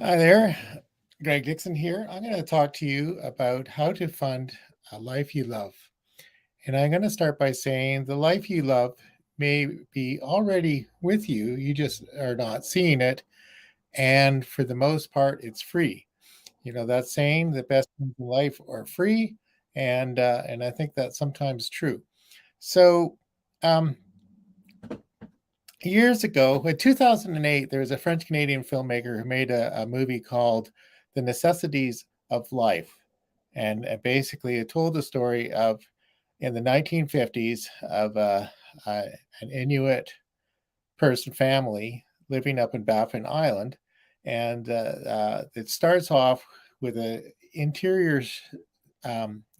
Hi there, Greg Dixon here. I'm going to talk to you about how to fund a life you love. And I'm going to start by saying the life you love may be already with you, you just are not seeing it. And for the most part, it's free. You know, that saying, the best things in life are free. And I think that's sometimes true. So, um, years ago, in 2008, there was a French Canadian filmmaker who made a movie called The Necessities of Life. And basically, it told the story of in the 1950s of uh, an Inuit person family living up in Baffin Island. And it starts off with a interior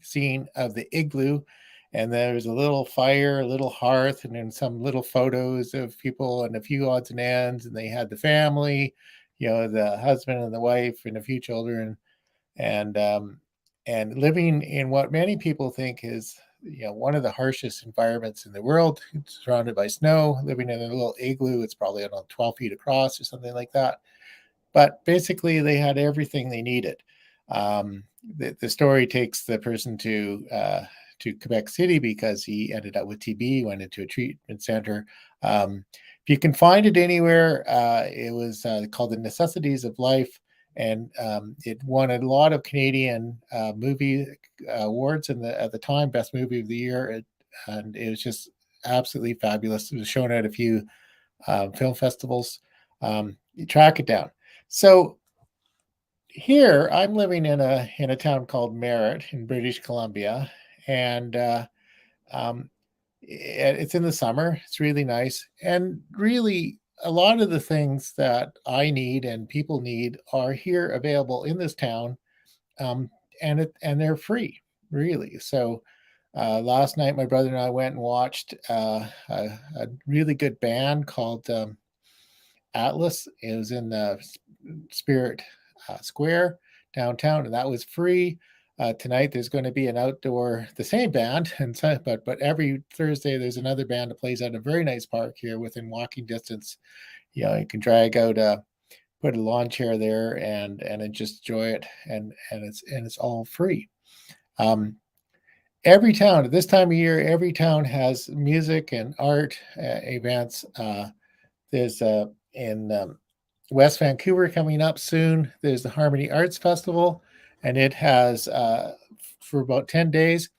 scene of the igloo, and there's a little fire, a little hearth, and then some little photos of people and a few odds and ends. And they had the family, you know, the husband and the wife and a few children, and um, and living in what many people think is, you know, one of the harshest environments in the world, surrounded by snow, living in a little igloo. It's probably, I don't know, 12 feet across or something like that. But basically, they had everything they needed. The story takes the person to Quebec City because he ended up with TB, went into a treatment center. If you can find it anywhere, it was called The Necessities of Life, and it won a lot of Canadian movie awards at the time, best movie of the year, and it was just absolutely fabulous. It was shown at a few film festivals. You track it down. So here I'm living in a town called Merritt in British Columbia, and um, it's in the summer. It's really nice, and really a lot of the things that I need and people need are here available in this town, um, and they're free, really. So. Last night, my brother and I went and watched a really good band called Atlas. It was in the Spirit Square downtown, and that was free. Tonight, there's going to be an outdoor, the same band, and so, but every Thursday there's another band that plays at a very nice park here within walking distance. You know, you can drag out put a lawn chair there and just enjoy it, and it's all free. Um, every town at this time of year, every town has music and art events. There's in West Vancouver coming up soon. There's the Harmony Arts Festival, and it has for about 10 days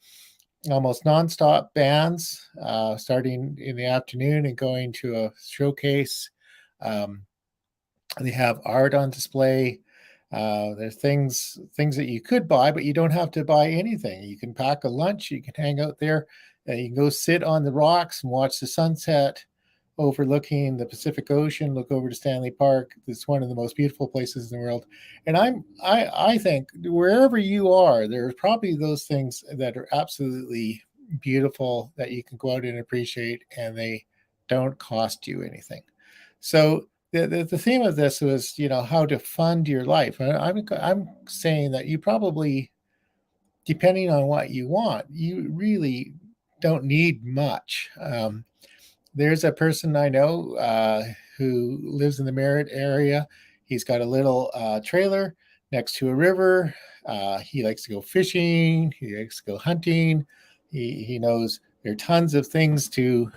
almost nonstop bands starting in the afternoon and going to a showcase. Um, they have art on display. There's things that you could buy, but you don't have to buy anything. You can pack a lunch. You can hang out there. You can go sit on the rocks and watch the sunset overlooking the Pacific Ocean. Look over to Stanley Park. It's one of the most beautiful places in the world. And I think wherever you are, there are probably those things that are absolutely beautiful that you can go out and appreciate, and they don't cost you anything. So the theme of this was, you know, how to fund your life. And I'm saying that you probably, depending on what you want, you really don't need much. There's a person I know who lives in the Merritt area. He's got a little trailer next to a river. He likes to go fishing. He likes to go hunting. He knows there are tons of things to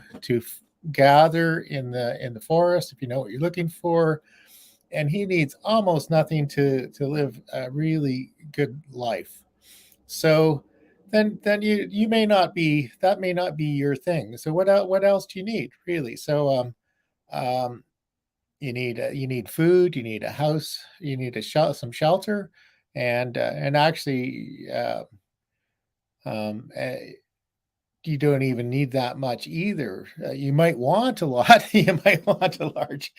gather in the forest if you know what you're looking for. And he needs almost nothing to live a really good life. So then you may not be, that may not be your thing. So what else do you need really? Um, you need food, you need a house, you need some shelter, and actually um, uh, you don't even need that much either. You might want a lot. You might want a large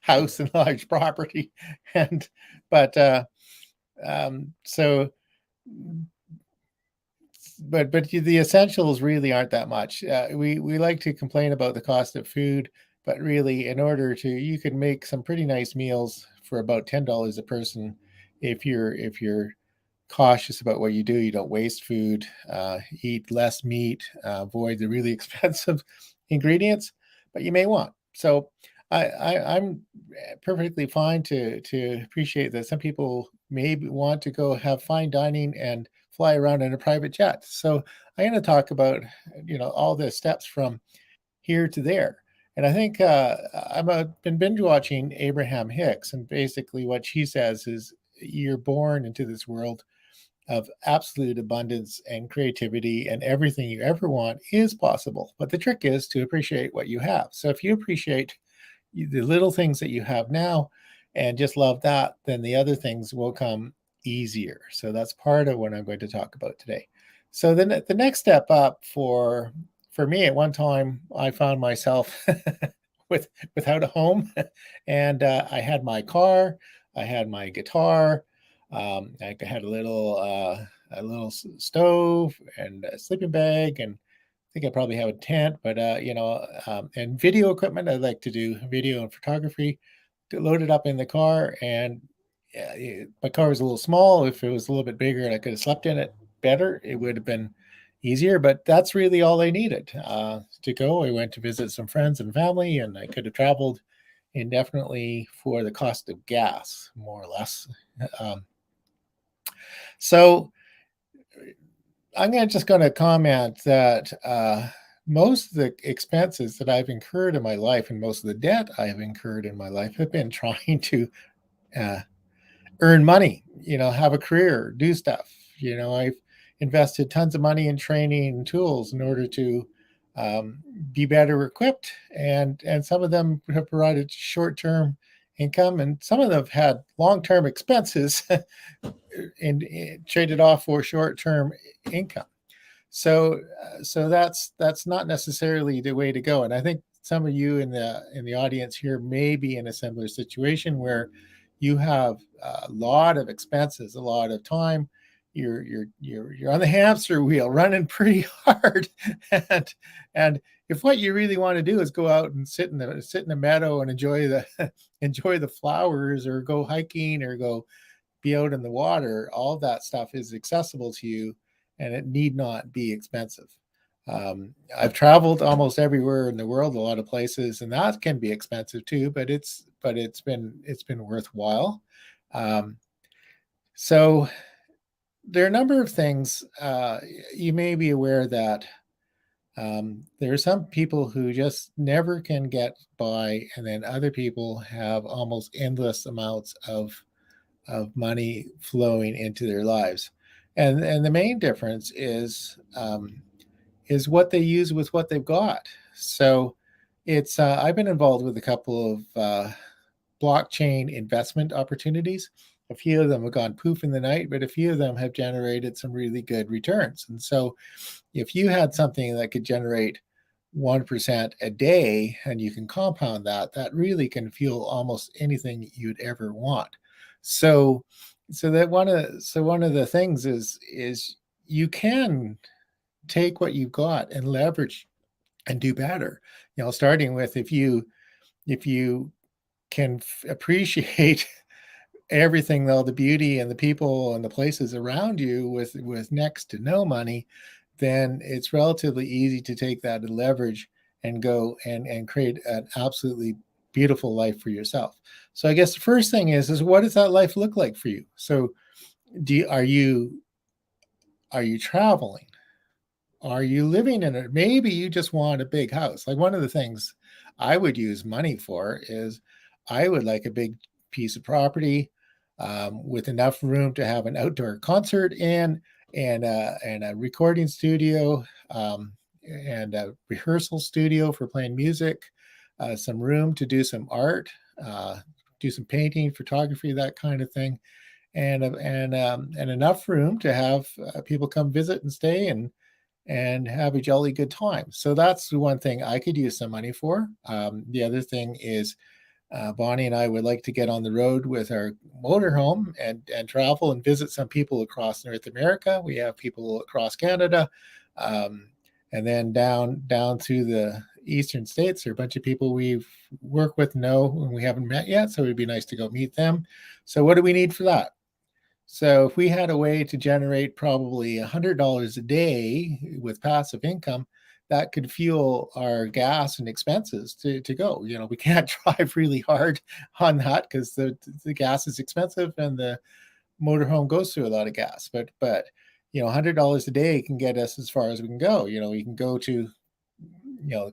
house and large property, and but so but the essentials really aren't that much. We like to complain about the cost of food, but really, in order to, you can make some pretty nice meals for about $10 a person if you're cautious about what you do. You don't waste food, eat less meat, avoid the really expensive ingredients, but you may want. So I'm perfectly fine to appreciate that some people maybe want to go have fine dining and fly around in a private jet. So I'm going to talk about, all the steps from here to there. And I think been binge watching Abraham Hicks, and basically what she says is you're born into this world of absolute abundance and creativity, and everything you ever want is possible. But the trick is to appreciate what you have. So if you appreciate the little things that you have now and just love that, then the other things will come easier. So that's part of what I'm going to talk about today. So then the next step up for me, at one time I found myself without a home, and I had my car, I had my guitar, I had a little stove and a sleeping bag, and I think I probably have a tent, but and video equipment. I like to do video and photography. To load it up in the car, and my car was a little small. If it was a little bit bigger and I could have slept in it better, it would have been easier. But that's really all I needed to go. I went to visit some friends and family, and I could have traveled indefinitely for the cost of gas, more or less. Um, so just going to comment that most of the expenses that I've incurred in my life, and most of the debt I have incurred in my life, have been trying to uh, earn money, have a career, do stuff. I've invested tons of money in training and tools in order to be better equipped, and some of them have provided short-term income, and some of them have had long-term expenses and traded off for short-term income. So that's not necessarily the way to go. And I think some of you in the audience here may be in a similar situation where you have a lot of expenses, a lot of time. You're on the hamster wheel, running pretty hard, and if what you really want to do is go out and sit in the meadow and enjoy the enjoy the flowers, or go hiking, or go be out in the water, all that stuff is accessible to you, and it need not be expensive. I've traveled almost everywhere in the world, a lot of places, and that can be expensive too. But it's been worthwhile. Um, so there are a number of things you may be aware that there are some people who just never can get by, and then other people have almost endless amounts of money flowing into their lives. And the main difference is what they use with what they've got. So it's I've been involved with a couple of blockchain investment opportunities. A few of them have gone poof in the night, but a few of them have generated some really good returns. And so if you had something that could generate 1% a day, and you can compound that, that really can fuel almost anything you'd ever want. So one of the things is you can take what you've got and leverage and do better. Starting with, if you can appreciate everything, all the beauty and the people and the places around you with next to no money, then it's relatively easy to take that and leverage and go and create an absolutely beautiful life for yourself. So I guess the first thing is what does that life look like for you? So are you traveling? Are you living in it? Maybe you just want a big house. Like, one of the things I would use money for is I would like a big piece of property with enough room to have an outdoor concert in, and a recording studio, and a rehearsal studio for playing music, some room to do some art, do some painting, photography, that kind of thing, and enough room to have people come visit and stay and have a jolly good time. So that's the one thing I could use some money for. The other thing is Bonnie and I would like to get on the road with our motorhome and travel and visit some people across North America. We have people across Canada, and then down to the eastern states. There are a bunch of people we've worked with, and we haven't met yet. So it'd be nice to go meet them. So what do we need for that? So if we had a way to generate probably $100 a day with passive income, that could fuel our gas and expenses to go. We can't drive really hard on that because the gas is expensive and the motorhome goes through a lot of gas. But $100 a day can get us as far as we can go. We can go to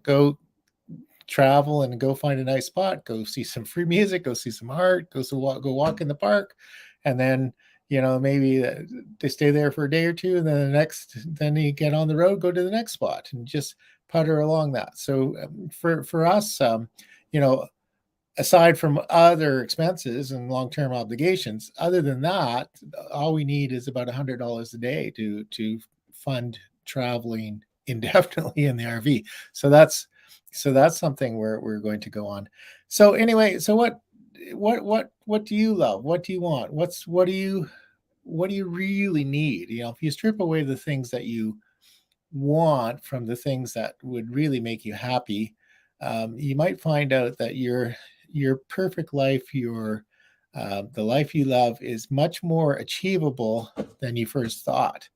go travel and go find a nice spot, go see some free music, go see some art, go walk in the park, and then maybe they stay there for a day or two, and then you get on the road, go to the next spot, and just putter along that. So for us, aside from other expenses and long-term obligations, other than that, all we need is about $100 a day to fund traveling indefinitely in the RV. So that's something we're going to go on. So anyway, so what do you love? What do you want? What do you really need? If you strip away the things that you want from the things that would really make you happy, you might find out that your perfect life, the life you love, is much more achievable than you first thought.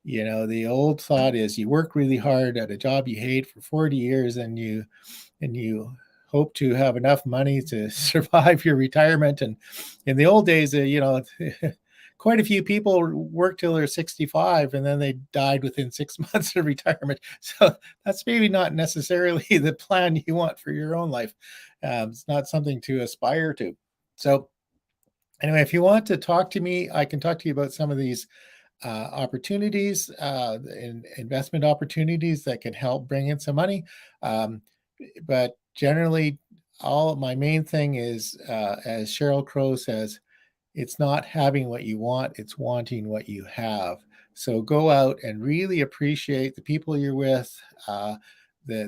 The old thought is you work really hard at a job you hate for 40 years, and you hope to have enough money to survive your retirement. And in the old days, quite a few people worked till they're 65 and then they died within 6 months of retirement. So that's maybe not necessarily the plan you want for your own life. It's not something to aspire to. So anyway, if you want to talk to me, I can talk to you about some of these opportunities, investment opportunities that can help bring in some money. But generally, my main thing is, as Sheryl Crow says, it's not having what you want, it's wanting what you have. So go out and really appreciate the people you're with, the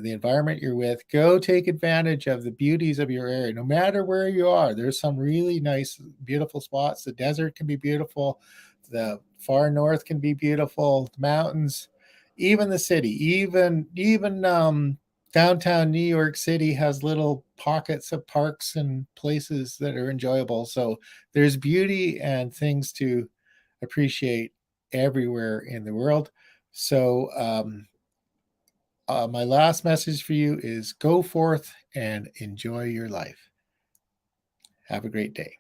environment you're with. Go take advantage of the beauties of your area, no matter where you are. There's some really nice, beautiful spots. The desert can be beautiful. The far north can be beautiful. The mountains, even the city, even downtown New York City has little pockets of parks and places that are enjoyable. So there's beauty and things to appreciate everywhere in the world. So my last message for you is go forth and enjoy your life. Have a great day.